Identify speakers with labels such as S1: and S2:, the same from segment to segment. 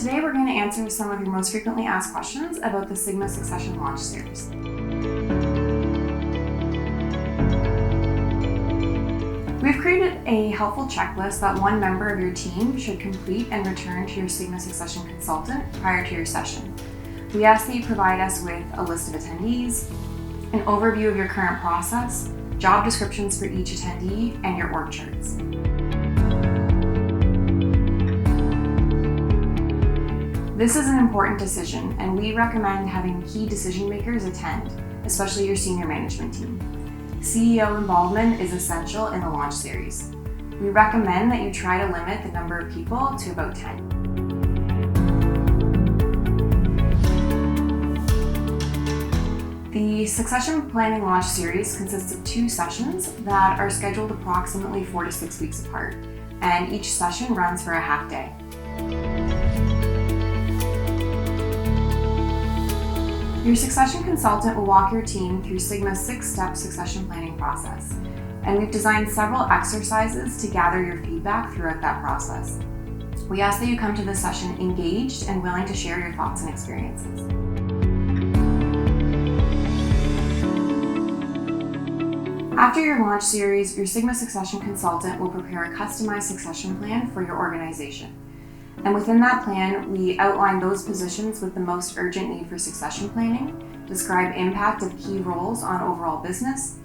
S1: today we're going to answer some of your most frequently asked questions about the Sigma Succession Launch Series. We've created a helpful checklist that one member of your team should complete and return to your Sigma Succession consultant prior to your session. We ask that you provide us with a list of attendees, an overview of your current process, job descriptions for each attendee, and your org charts. This is an important decision, and we recommend having key decision makers attend, especially your senior management team. CEO involvement is essential in the launch series. We recommend that you try to limit the number of people to about 10. The Succession Planning Launch Series consists of 2 sessions that are scheduled approximately 4 to 6 weeks apart, and each session runs for a half day. Your succession consultant will walk your team through Sigma's 6-step succession planning process, and we've designed several exercises to gather your feedback throughout that process. We ask that you come to this session engaged and willing to share your thoughts and experiences. After your launch series, your Sigma Succession consultant will prepare a customized succession plan for your organization. And within that plan, we outline those positions with the most urgent need for succession planning, describe impact of key roles on overall business,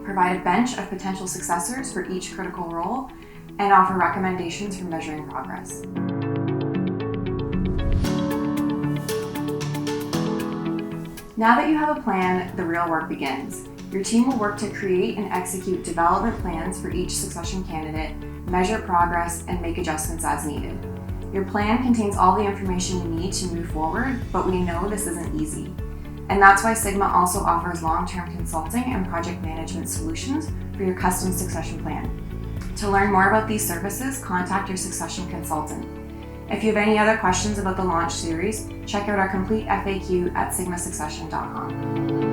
S1: provide a bench of potential successors for each critical role, and offer recommendations for measuring progress. Now that you have a plan, the real work begins. Your team will work to create and execute development plans for each succession candidate, measure progress, and make adjustments as needed. Your plan contains all the information you need to move forward, but we know this isn't easy. And that's why Sigma also offers long-term consulting and project management solutions for your custom succession plan. To learn more about these services, contact your succession consultant. If you have any other questions about the launch series, check out our complete FAQ at sigmasuccession.com.